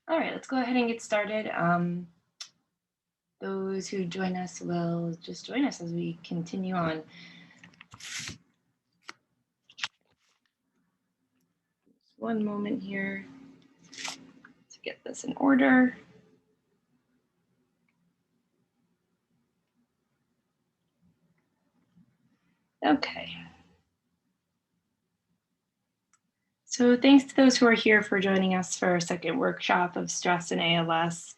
All right, let's go ahead and get started. Those who join us will just join us as we continue on. Just one moment here to get this in order. Okay. So thanks to those who are here for joining us for our second workshop of stress and ALS.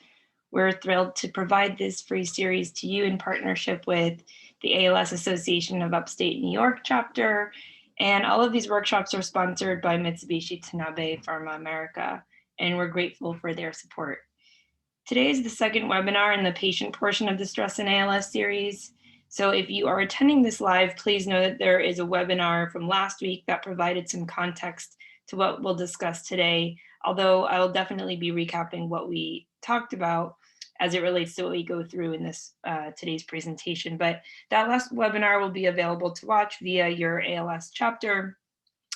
We're thrilled to provide this free series to you in partnership with the ALS Association of Upstate New York chapter. And all of these workshops are sponsored by Mitsubishi Tanabe Pharma America, and we're grateful for their support. Today is the second webinar in the patient portion of the Stress and ALS series. So if you are attending this live, please know that there is a webinar from last week that provided some context to what we'll discuss today, although I will definitely be recapping what we talked about as it relates to what we go through in this today's presentation. But that last webinar will be available to watch via your ALS chapter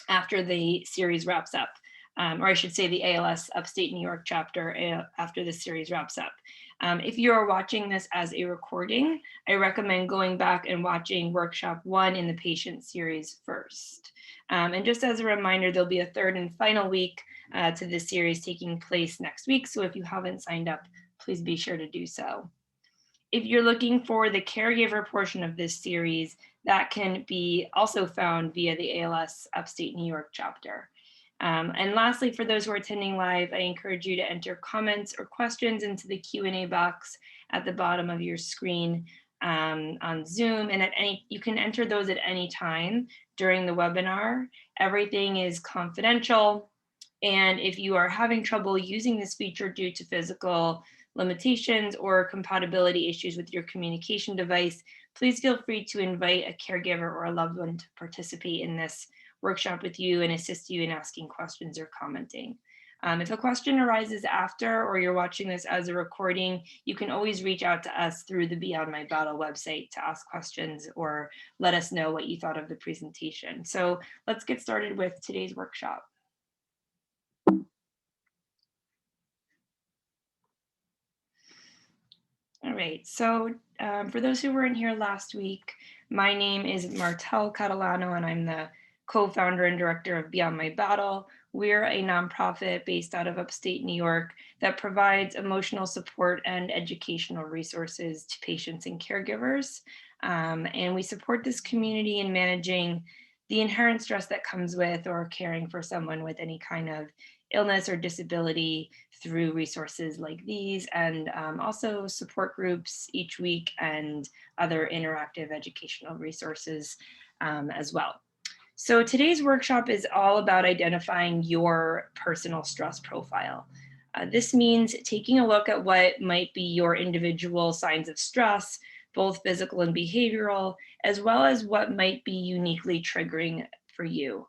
after the series wraps up. Or I should say the ALS Upstate New York chapter after the series wraps up. If you are watching this as a recording, I recommend going back and watching workshop 1 in the patient series first. And just as a reminder, there'll be a third and final week to this series taking place next week. So if you haven't signed up, please be sure to do so. If you're looking for the caregiver portion of this series, that can be also found via the ALS Upstate New York chapter. And lastly, for those who are attending live, I encourage you to enter comments or questions into the Q&A box at the bottom of your screen on Zoom. And you can enter those at any time during the webinar. Everything is confidential. And if you are having trouble using this feature due to physical limitations or compatibility issues with your communication device, please feel free to invite a caregiver or a loved one to participate in this workshop with you and assist you in asking questions or commenting. If a question arises after or you're watching this as a recording, you can always reach out to us through the Beyond My Battle website to ask questions or let us know what you thought of the presentation. So let's get started with today's workshop. All right, so for those who weren't here last week, my name is Martel Catalano and I'm the co-founder and director of Beyond My Battle. We're a nonprofit based out of upstate New York that provides emotional support and educational resources to patients and caregivers. And we support this community in managing the inherent stress that comes with or caring for someone with any kind of illness or disability through resources like these, and also support groups each week and other interactive educational resources as well. So today's workshop is all about identifying your personal stress profile. This means taking a look at what might be your individual signs of stress, both physical and behavioral, as well as what might be uniquely triggering for you.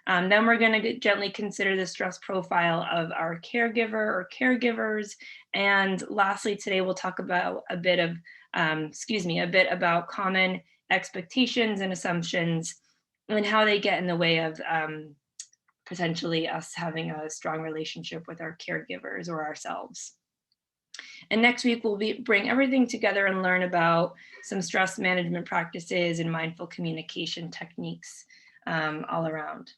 Then we're going to gently consider the stress profile of our caregiver or caregivers. And lastly, today we'll talk about a bit about common expectations and assumptions and how they get in the way of potentially us having a strong relationship with our caregivers or ourselves. And next week, we'll bring everything together and learn about some stress management practices and mindful communication techniques all around.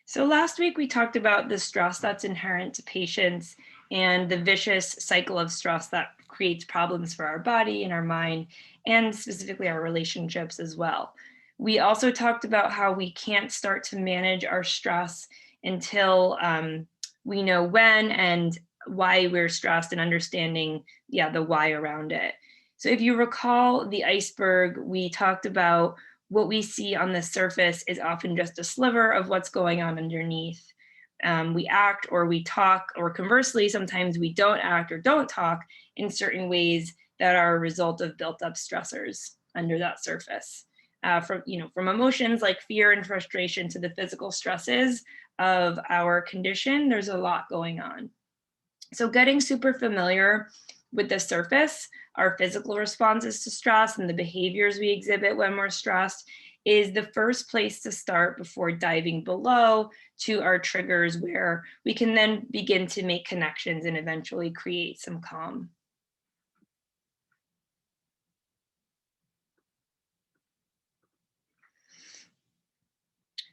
So last week, we talked about the stress that's inherent to patients and the vicious cycle of stress that creates problems for our body and our mind, and specifically our relationships as well. We also talked about how we can't start to manage our stress until we know when and why we're stressed and understanding, the why around it. So if you recall the iceberg, we talked about what we see on the surface is often just a sliver of what's going on underneath. We act or we talk, or conversely, sometimes we don't act or don't talk in certain ways that are a result of built up stressors under that surface. From emotions like fear and frustration to the physical stresses of our condition, there's a lot going on. So getting super familiar with the surface, our physical responses to stress and the behaviors we exhibit when we're stressed, is the first place to start before diving below to our triggers, where we can then begin to make connections and eventually create some calm.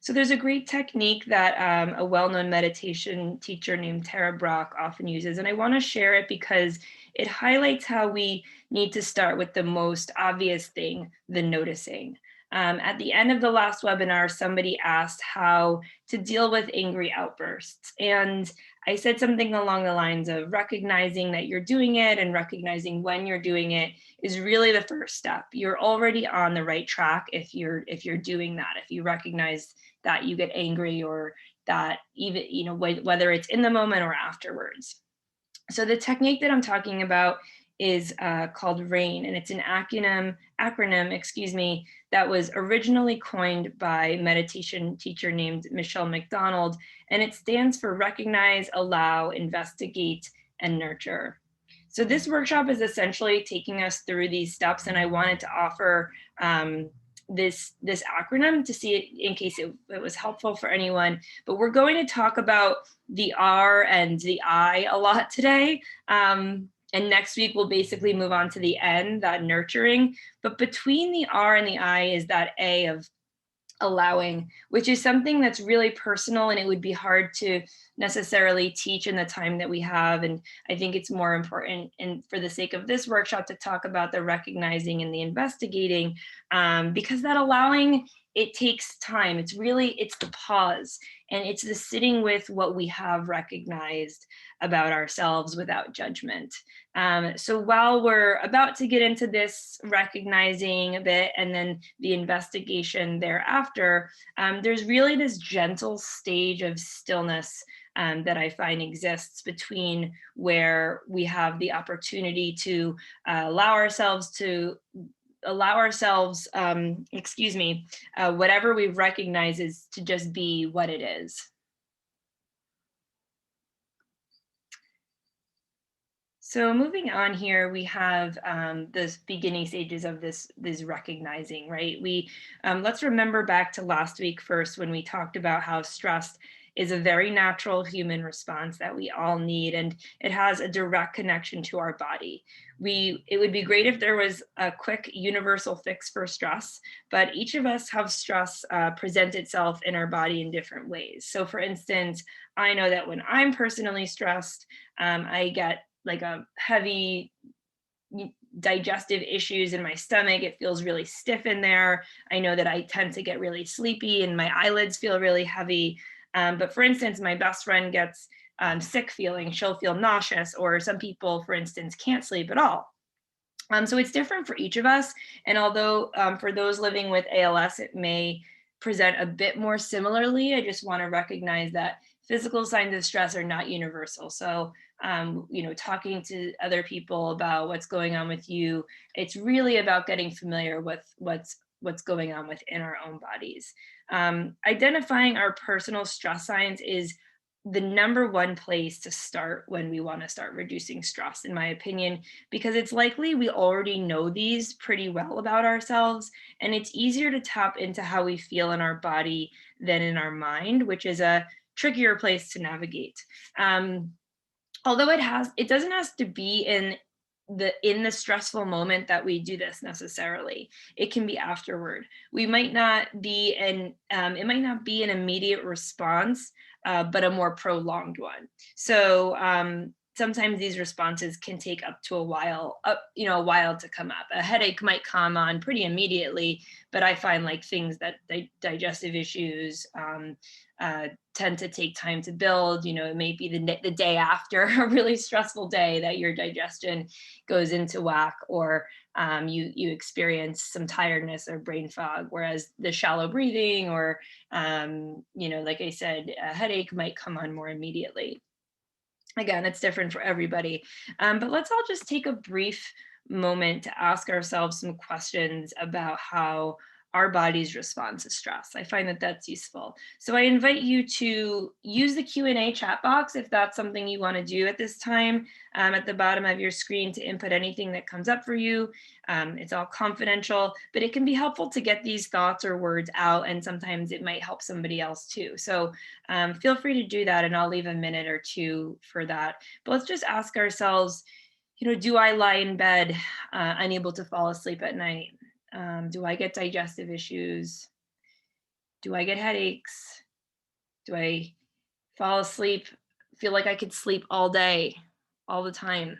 So there's a great technique that a well-known meditation teacher named Tara Brach often uses, and I want to share it because it highlights how we need to start with the most obvious thing, the noticing. At the end of the last webinar, somebody asked how to deal with angry outbursts, and I said something along the lines of recognizing that you're doing it and recognizing when you're doing it is really the first step. You're already on the right track if you're doing that. If you recognize that you get angry, or that even, whether it's in the moment or afterwards. So the technique that I'm talking about is called RAIN, and it's an acronym, excuse me, that was originally coined by meditation teacher named Michelle McDonald, and it stands for recognize, allow, investigate, and nurture. So this workshop is essentially taking us through these steps, and I wanted to offer this acronym to see it in case it was helpful for anyone. But we're going to talk about the R and the I a lot today. And next week, we'll basically move on to the N, that nurturing. But between the R and the I is that A of allowing, which is something that's really personal, and it would be hard to necessarily teach in the time that we have. And I think it's more important, and for the sake of this workshop, to talk about the recognizing and the investigating, because that allowing, it takes time. It's the pause, and it's the sitting with what we have recognized about ourselves without judgment. So while we're about to get into this recognizing a bit and then the investigation thereafter, there's really this gentle stage of stillness that I find exists between where we have the opportunity to whatever we recognize is to just be what it is. So moving on here, we have the beginning stages of this recognizing, right? Let's remember back to last week first, when we talked about how stress is a very natural human response that we all need, and it has a direct connection to our body. It would be great if there was a quick universal fix for stress, but each of us have stress present itself in our body in different ways. So for instance, I know that when I'm personally stressed, I get like a heavy digestive issues in my stomach. It feels really stiff in there. I know that I tend to get really sleepy and my eyelids feel really heavy. But for instance, my best friend gets sick feeling. She'll feel nauseous, or some people, for instance, can't sleep at all. So it's different for each of us. And although for those living with ALS, it may present a bit more similarly, I just want to recognize that physical signs of stress are not universal. So, talking to other people about what's going on with you, it's really about getting familiar with what's going on within our own bodies. Identifying our personal stress signs is the number one place to start when we want to start reducing stress, in my opinion, because it's likely we already know these pretty well about ourselves, and it's easier to tap into how we feel in our body than in our mind, which is a trickier place to navigate. Although it doesn't have to be in the stressful moment that we do this necessarily. It can be afterward. We might not be it might not be an immediate response, but a more prolonged one. So sometimes these responses can take up to a while to come up. A headache might come on pretty immediately, but I find like things that digestive issues tend to take time to build. It may be the day after a really stressful day that your digestion goes into whack, or you experience some tiredness or brain fog, whereas the shallow breathing or like I said, a headache might come on more immediately. Again, it's different for everybody, but let's all just take a brief moment to ask ourselves some questions about how our body's response to stress. I find that that's useful. So I invite you to use the Q&A chat box if that's something you want to do at this time, at the bottom of your screen to input anything that comes up for you. It's all confidential, but it can be helpful to get these thoughts or words out, and sometimes it might help somebody else too. So feel free to do that, and I'll leave a minute or two for that. But let's just ask ourselves, do I lie in bed unable to fall asleep at night? Do I get digestive issues? Do I get headaches? Do I fall asleep, feel like I could sleep all day, all the time?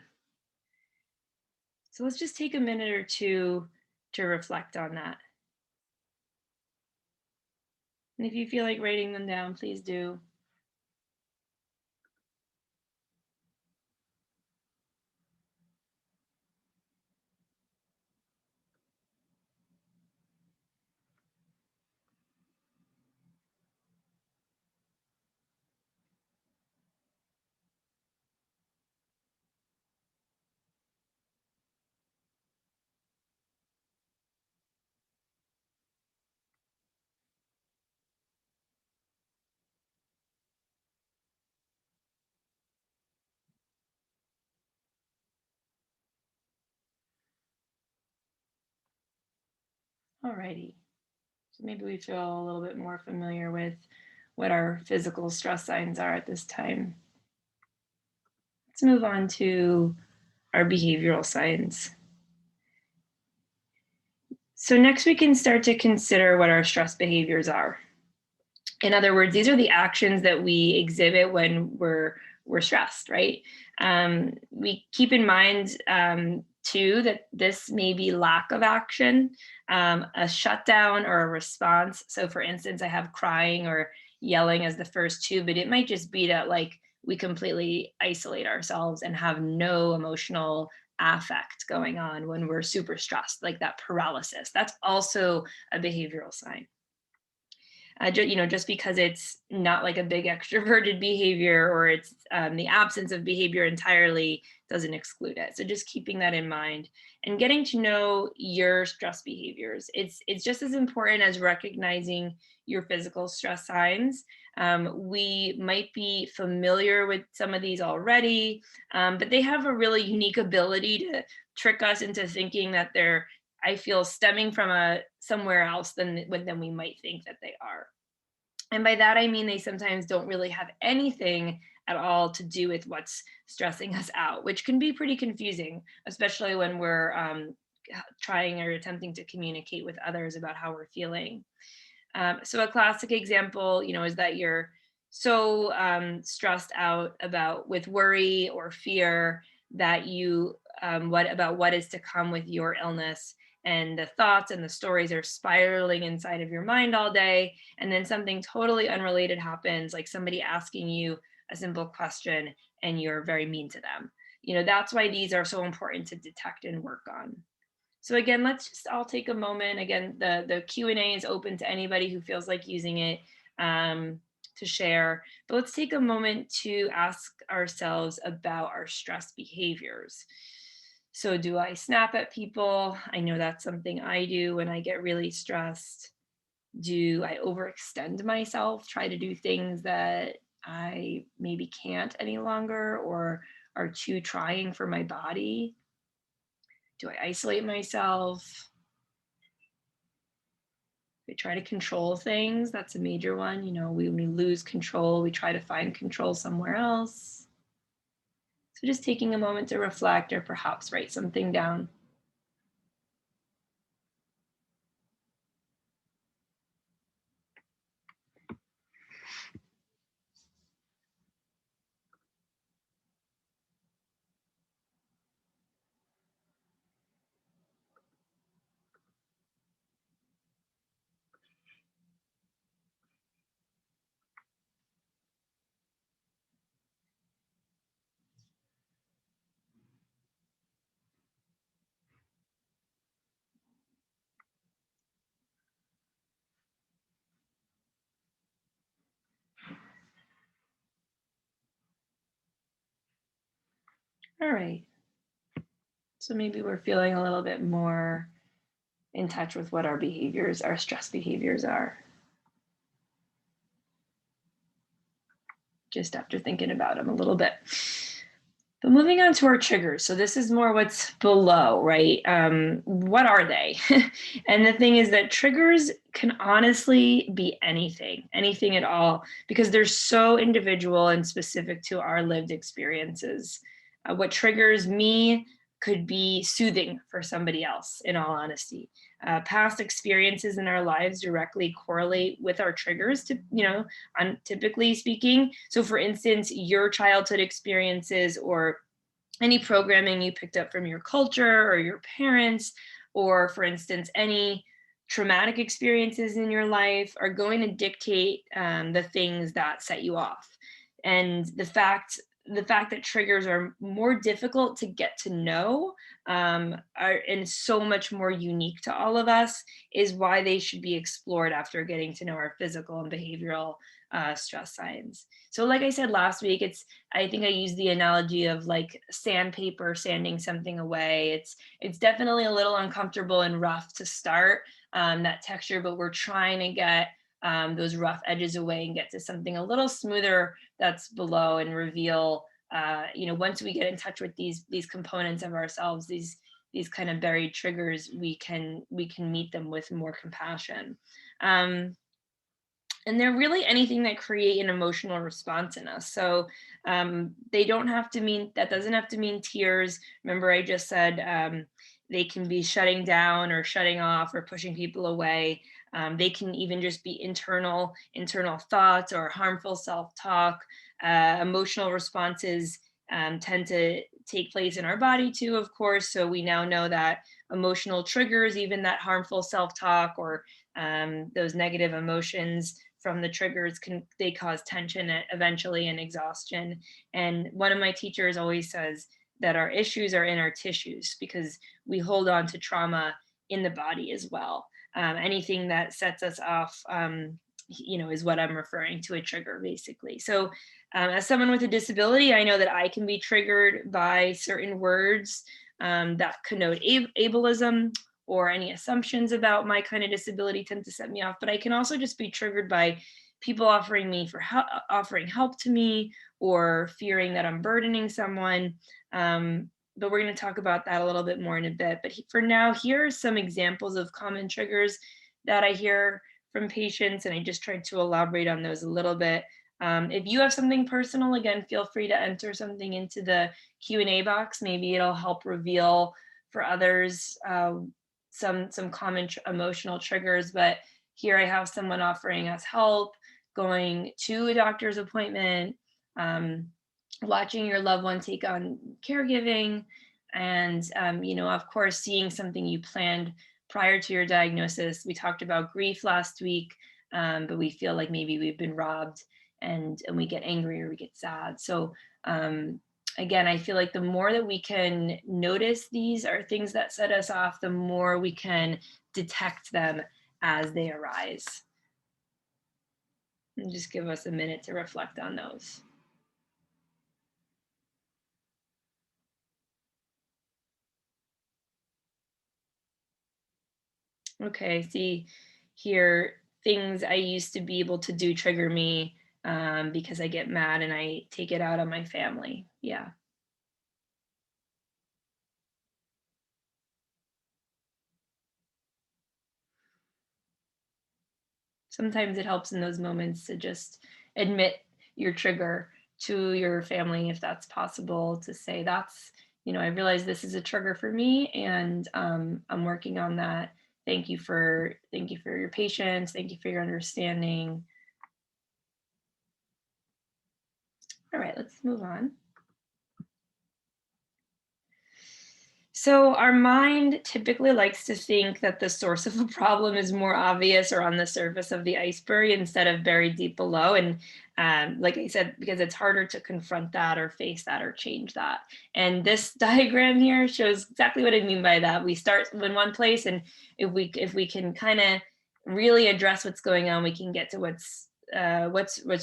So let's just take a minute or two to reflect on that. And if you feel like writing them down, please do. Alrighty. So maybe we feel a little bit more familiar with what our physical stress signs are at this time. Let's move on to our behavioral signs. So next we can start to consider what our stress behaviors are. In other words, these are the actions that we exhibit when we're stressed, right? We keep in mind too that this may be lack of action, a shutdown or a response. So, for instance, I have crying or yelling as the first two, but it might just be that like we completely isolate ourselves and have no emotional affect going on when we're super stressed, like that paralysis. That's also a behavioral sign. Just because it's not like a big extroverted behavior or it's the absence of behavior entirely doesn't exclude it. So just keeping that in mind and getting to know your stress behaviors. It's just as important as recognizing your physical stress signs. We might be familiar with some of these already, but they have a really unique ability to trick us into thinking that they're, I feel, stemming from a somewhere else than we might think that they are. And by that I mean they sometimes don't really have anything at all to do with what's stressing us out, which can be pretty confusing, especially when we're trying or attempting to communicate with others about how we're feeling. So a classic example, is that you're so stressed out about with worry or fear that you what is to come with your illness, and the thoughts and the stories are spiraling inside of your mind all day, and then something totally unrelated happens, like somebody asking you a simple question and you're very mean to them. That's why these are so important to detect and work on. So again, let's just all take a moment. Again, the Q&A is open to anybody who feels like using it to share. But let's take a moment to ask ourselves about our stress behaviors. So do I snap at people? I know that's something I do when I get really stressed. Do I overextend myself, try to do things that I maybe can't any longer or are too trying for my body? Do I isolate myself? We try to control things. That's a major one. When we lose control, we try to find control somewhere else. So just taking a moment to reflect or perhaps write something down. All right. So maybe we're feeling a little bit more in touch with what our behaviors, our stress behaviors are, just after thinking about them a little bit. But moving on to our triggers. So this is more what's below, right? What are they? And the thing is that triggers can honestly be anything, anything at all, because they're so individual and specific to our lived experiences. What triggers me could be soothing for somebody else, in all honesty. Past experiences in our lives directly correlate with our triggers, to, typically speaking. So, for instance, your childhood experiences or any programming you picked up from your culture or your parents, or for instance, any traumatic experiences in your life are going to dictate the things that set you off. And the fact that triggers are more difficult to get to know, are and so much more unique to all of us, is why they should be explored after getting to know our physical and behavioral stress signs. So, like I said last week, I think I used the analogy of like sandpaper sanding something away. It's definitely a little uncomfortable and rough to start, that texture, but we're trying to get those rough edges away and get to something a little smoother that's below, and reveal, once we get in touch with these components of ourselves, these kind of buried triggers, we can meet them with more compassion. Um, and they're really anything that create an emotional response in us. So they don't have to mean, that doesn't have to mean tears. Remember, I just said they can be shutting down or shutting off or pushing people away. They can even just be internal thoughts or harmful self-talk. Emotional responses tend to take place in our body too, of course. So we now know that emotional triggers, even that harmful self-talk or those negative emotions from the triggers, they cause tension eventually and exhaustion. And one of my teachers always says that our issues are in our tissues, because we hold on to trauma in the body as well. Anything that sets us off, is what I'm referring to, a trigger, basically. So as someone with a disability, I know that I can be triggered by certain words that connote ableism, or any assumptions about my kind of disability tend to set me off. But I can also just be triggered by people offering help to me, or fearing that I'm burdening someone. But we're going to talk about that a little bit more in a bit. But for now, here are some examples of common triggers that I hear from patients, and I just tried to elaborate on those a little bit. If you have something personal, again, feel free to enter something into the Q&A box. Maybe it'll help reveal for others some common emotional triggers. But here I have someone offering us help, going to a doctor's appointment, watching your loved one take on caregiving, and of course, seeing something you planned prior to your diagnosis. We talked about grief last week, but we feel like maybe we've been robbed, and we get angry or we get sad. So again, I feel like the more that we can notice these are things that set us off, the more we can detect them as they arise. And just give us a minute to reflect on those. Okay, see here, things I used to be able to do trigger me because I get mad and I take it out on my family. Yeah. Sometimes it helps in those moments to just admit your trigger to your family, if that's possible, to say, I realize this is a trigger for me, and I'm working on that. Thank you for your patience. Thank you for your understanding. All right, let's move on. So our mind typically likes to think that the source of a problem is more obvious or on the surface of the iceberg instead of buried deep below. And like I said, because it's harder to confront that or face that or change that. And this diagram here shows exactly what I mean by that. We start in one place, and if we can kind of really address what's going on, we can get to what's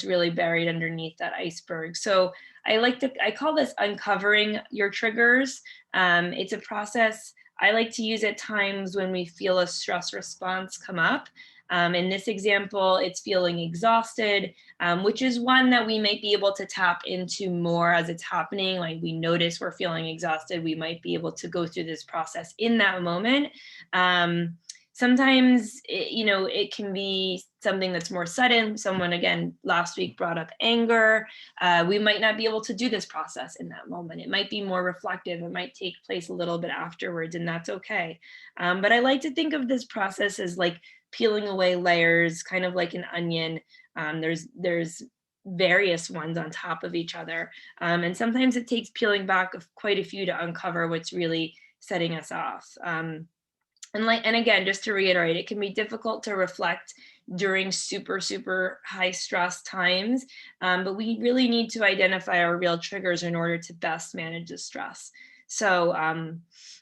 really buried underneath that iceberg. So I call this uncovering your triggers. It's a process I like to use at times when we feel a stress response come up. In this example, it's feeling exhausted, which is one that we might be able to tap into more as it's happening. Like we notice we're feeling exhausted, we might be able to go through this process in that moment. Sometimes it can be something that's more sudden. Someone, again, last week brought up anger. We might not be able to do this process in that moment. It might be more reflective. It might take place a little bit afterwards, and that's okay. But I like to think of this process as like peeling away layers, kind of like an onion. There's various ones on top of each other, and sometimes it takes peeling back of quite a few to uncover what's really setting us off. And again, just to reiterate, it can be difficult to reflect during super high stress times, but we really need to identify our real triggers in order to best manage the stress. So,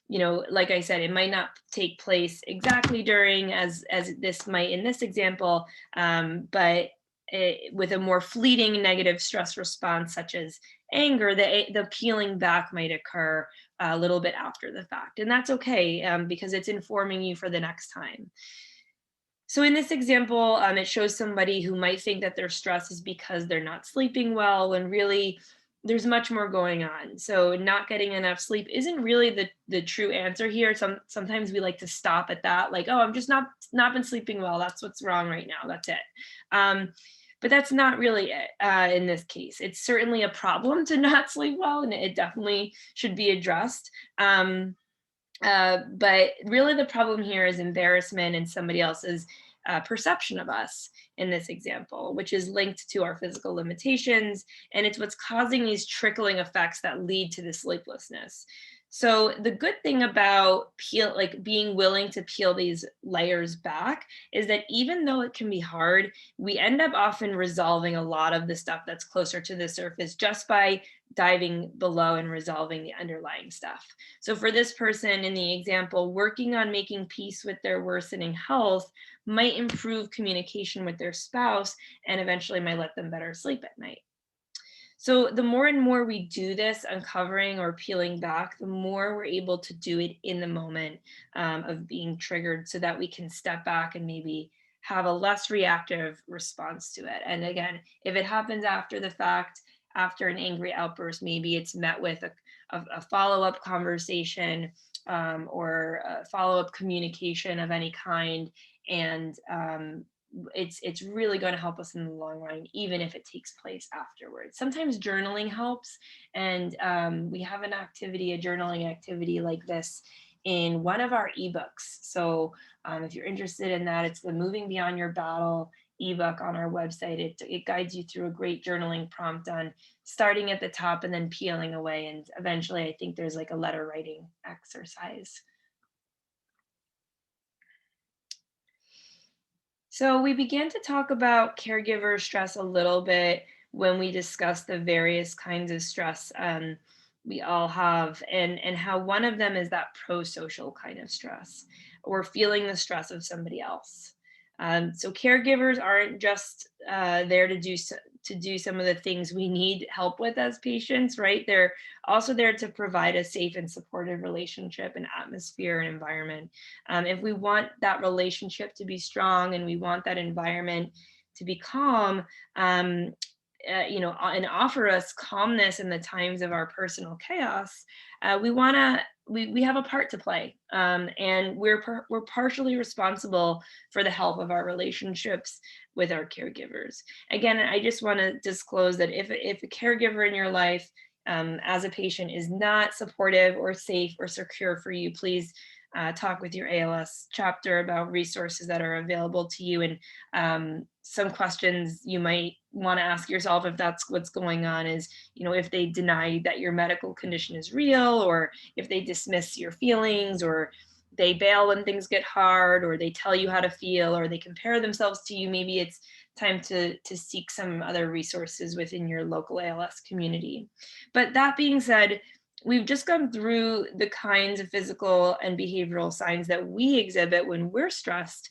like I said, it might not take place exactly during as this might in this example, but with a more fleeting negative stress response, such as anger, the peeling back might occur a little bit after the fact. And that's okay, because it's informing you for the next time. So in this example, it shows somebody who might think that their stress is because they're not sleeping well, when really there's much more going on. So not getting enough sleep isn't really the true answer here. Sometimes we like to stop at that, like, oh, I'm just not been sleeping well. That's what's wrong right now. That's it. But that's not really it in this case. It's certainly a problem to not sleep well, and it definitely should be addressed. But really the problem here is embarrassment and somebody else's perception of us in this example, which is linked to our physical limitations. And it's what's causing these trickling effects that lead to the sleeplessness. So the good thing about being willing to peel these layers back is that even though it can be hard, we end up often resolving a lot of the stuff that's closer to the surface just by diving below and resolving the underlying stuff. So for this person in the example, working on making peace with their worsening health might improve communication with their spouse and eventually might let them better sleep at night. So the more and more we do this, uncovering or peeling back, the more we're able to do it in the moment of being triggered, so that we can step back and maybe have a less reactive response to it. And again, if it happens after the fact, after an angry outburst, maybe it's met with a follow-up conversation, or a follow-up communication of any kind. And it's really going to help us in the long run, even if it takes place afterwards. Sometimes journaling helps, and we have a journaling activity like this in one of our ebooks. So if you're interested in that, it's the Moving Beyond Your Battle ebook on our website. It guides you through a great journaling prompt on starting at the top and then peeling away, and eventually I think there's like a letter writing exercise. So we began to talk about caregiver stress a little bit when we discussed the various kinds of stress we all have, and how one of them is that pro-social kind of stress, or feeling the stress of somebody else. So caregivers aren't just there to do some of the things we need help with as patients, right? They're also there to provide a safe and supportive relationship and atmosphere and environment. If we want that relationship to be strong and we want that environment to be calm, and offer us calmness in the times of our personal chaos, we have a part to play, and we're partially responsible for the health of our relationships with our caregivers. Again, I just want to disclose that if a caregiver in your life, as a patient, is not supportive or safe or secure for you, please talk with your ALS chapter about resources that are available to you, and some questions you might want to ask yourself if that's what's going on is, if they deny that your medical condition is real, or if they dismiss your feelings, or they bail when things get hard, or they tell you how to feel, or they compare themselves to you. Maybe it's time to seek some other resources within your local ALS community. But that being said, we've just gone through the kinds of physical and behavioral signs that we exhibit when we're stressed.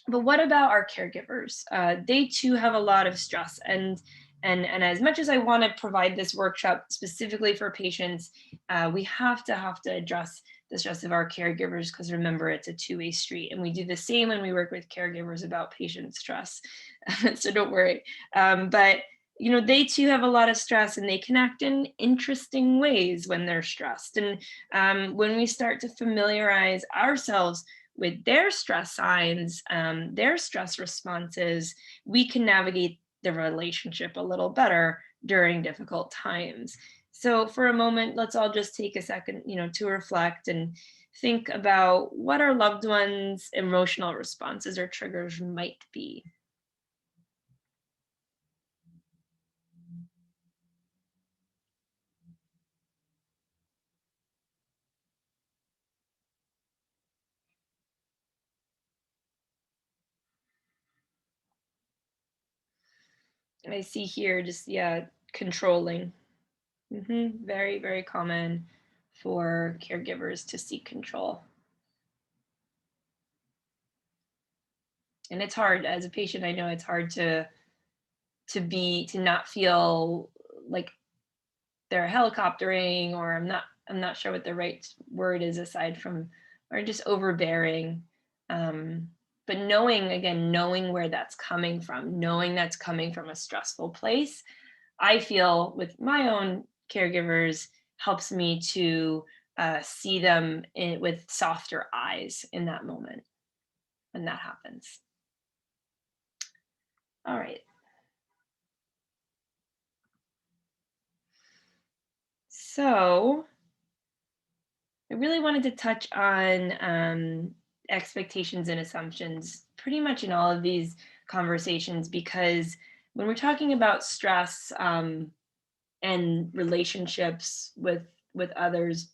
But what about our caregivers? They too have a lot of stress, and as much as I want to provide this workshop specifically for patients, we have to address the stress of our caregivers, because remember, it's a two-way street. And we do the same when we work with caregivers about patient stress. So don't worry. But they too have a lot of stress, and they can act in interesting ways when they're stressed. And when we start to familiarize ourselves with their stress signs, their stress responses, we can navigate the relationship a little better during difficult times. So for a moment, let's all just take a second, to reflect and think about what our loved ones' emotional responses or triggers might be. I see here just, yeah, controlling. Very, very common for caregivers to seek control. And it's hard as a patient. I know it's hard to not feel like they're helicoptering, or I'm not sure what the right word is aside from, or just overbearing. Um, but knowing where that's coming from, knowing that's coming from a stressful place, I feel with my own caregivers helps me to see them with softer eyes in that moment when that happens. All right. So I really wanted to touch on expectations and assumptions pretty much in all of these conversations, because when we're talking about stress, and relationships with others,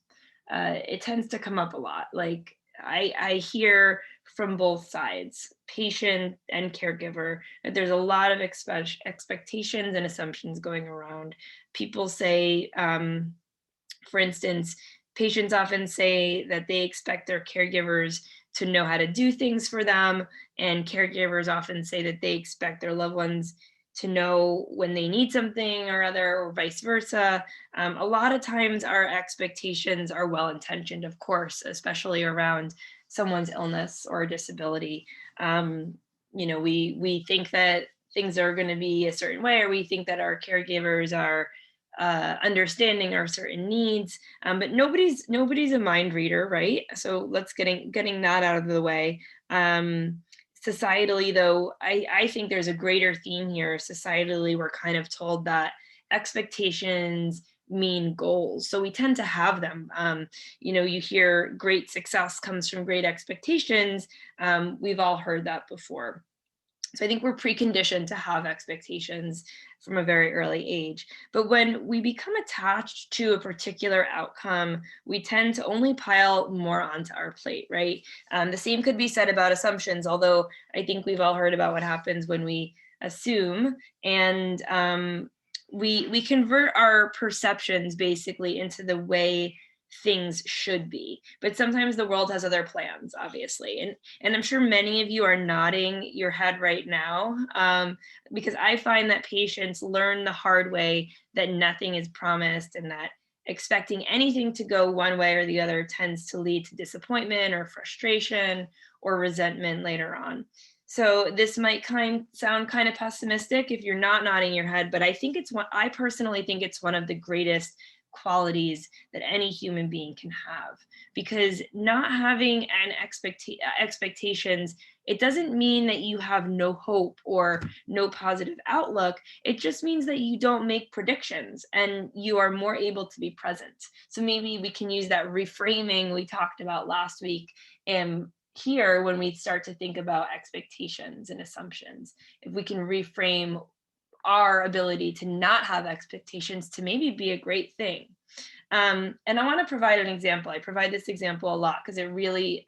it tends to come up a lot. Like I hear from both sides, patient and caregiver, that there's a lot of expectations and assumptions going around. People say, for instance, patients often say that they expect their caregivers to know how to do things for them, and caregivers often say that they expect their loved ones to know when they need something or other, or vice versa. A lot of times, our expectations are well intentioned, of course, especially around someone's illness or disability. We think that things are going to be a certain way, or we think that our caregivers are understanding our certain needs, but nobody's a mind reader, right? So let's getting that out of the way. Societally, though, I think there's a greater theme here. Societally, we're kind of told that expectations mean goals, so we tend to have them. You hear great success comes from great expectations. We've all heard that before. So I think we're preconditioned to have expectations from a very early age. But when we become attached to a particular outcome, we tend to only pile more onto our plate, right? The same could be said about assumptions, although I think we've all heard about what happens when we assume, and we convert our perceptions basically into the way things should be. But sometimes the world has other plans, obviously. And I'm sure many of you are nodding your head right now, because I find that patients learn the hard way that nothing is promised, and that expecting anything to go one way or the other tends to lead to disappointment or frustration or resentment later on. So this might sound kind of pessimistic if you're not nodding your head, but I personally think it's one of the greatest qualities that any human being can have, because not having an expectations, it doesn't mean that you have no hope or no positive outlook. It just means that you don't make predictions and you are more able to be present. So maybe we can use that reframing we talked about last week, and here when we start to think about expectations and assumptions, if we can reframe our ability to not have expectations to maybe be a great thing. And I want to provide an example. I provide this example a lot because it really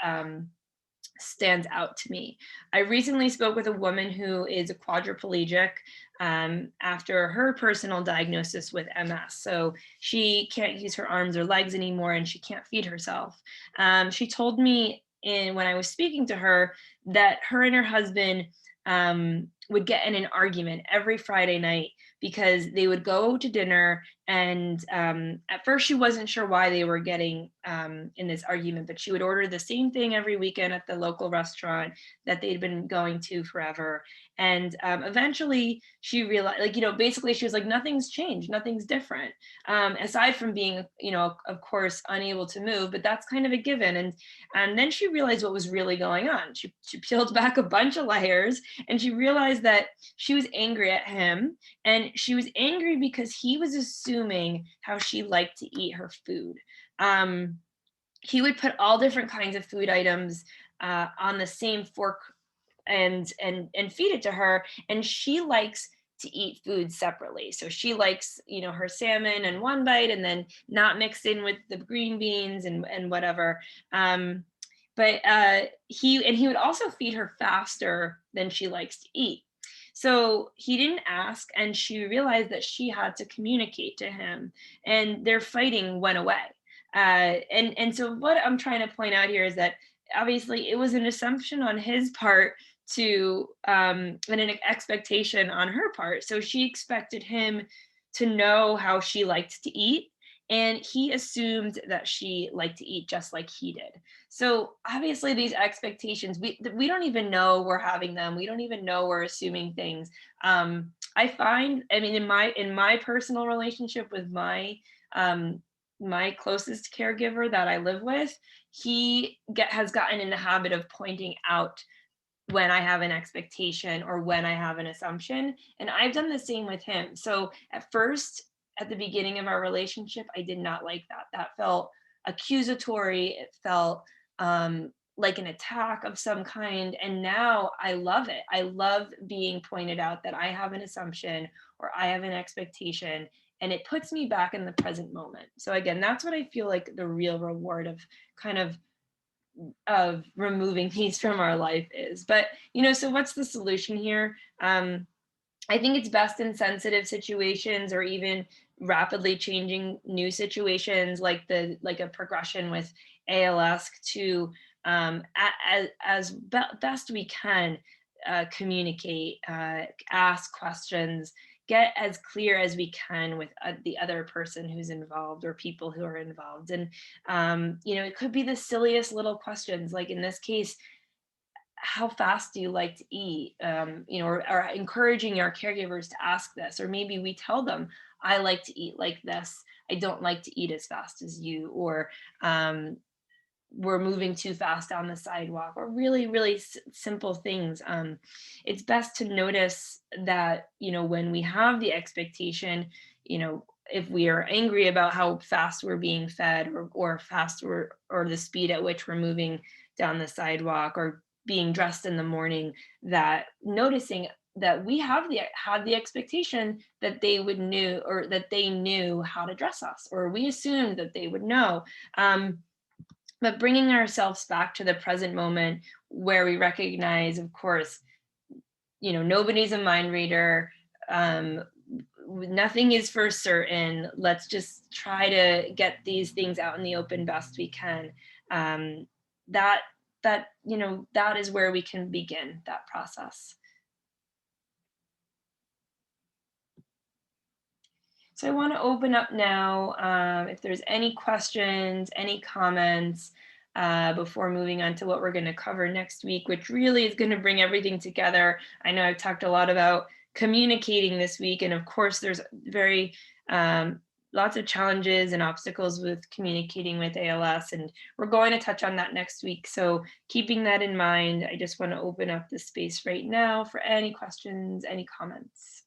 stands out to me. I recently spoke with a woman who is a quadriplegic, after her personal diagnosis with MS. So she can't use her arms or legs anymore, and she can't feed herself. She told me when I was speaking to her that her and her husband would get in an argument every Friday night because they would go to dinner. And at first, she wasn't sure why they were getting in this argument, but she would order the same thing every weekend at the local restaurant that they'd been going to forever. And eventually, she realized, like, basically, she was like, nothing's changed, nothing's different, aside from being, of course, unable to move, but that's kind of a given. And then she realized what was really going on. She peeled back a bunch of layers, and she realized that she was angry at him, and she was angry because he was assuming how she liked to eat her food. um, he would put all different kinds of food items on the same fork and feed it to her, and she likes to eat food separately. So she likes, her salmon in one bite and then not mixed in with the green beans and whatever. But he would also feed her faster than she likes to eat. So he didn't ask, and she realized that she had to communicate to him, and their fighting went away. And so what I'm trying to point out here is that obviously it was an assumption on his part to and an expectation on her part. So she expected him to know how she liked to eat, and he assumed that she liked to eat just like he did. So obviously these expectations, we don't even know we're having them. We don't even know we're assuming things. I find, I mean, in my personal relationship with um, my closest caregiver that I live with, has gotten in the habit of pointing out when I have an expectation or when I have an assumption. And I've done the same with him. So at first, at the beginning of our relationship, I did not like that. That felt accusatory. It felt like an attack of some kind. And now I love it. I love being pointed out that I have an assumption or I have an expectation, and it puts me back in the present moment. So again, that's what I feel like the real reward of kind of removing these from our life is. But so what's the solution here? I think it's best in sensitive situations or even rapidly changing new situations like a progression with ALS to best we can communicate, ask questions, get as clear as we can with the other person who's involved or people who are involved. And it could be the silliest little questions, like in this case, how fast do you like to eat? Or encouraging our caregivers to ask this, or maybe we tell them, I like to eat like this. I don't like to eat as fast as you, or we're moving too fast down the sidewalk, or really, really simple things. It's best to notice that, when we have the expectation, if we are angry about how fast we're being fed, or fast or the speed at which we're moving down the sidewalk, or being dressed in the morning, that noticing that we had the expectation that they would knew, or that they knew how to dress us, or we assumed that they would know. But bringing ourselves back to the present moment, where we recognize, of course, nobody's a mind reader. Nothing is for certain. Let's just try to get these things out in the open best we can. That that is where we can begin that process. So I want to open up now, if there's any questions, any comments, before moving on to what we're going to cover next week, which really is going to bring everything together. I know I've talked a lot about communicating this week, and of course, there's very lots of challenges and obstacles with communicating with ALS, and we're going to touch on that next week. So keeping that in mind, I just want to open up the space right now for any questions, any comments.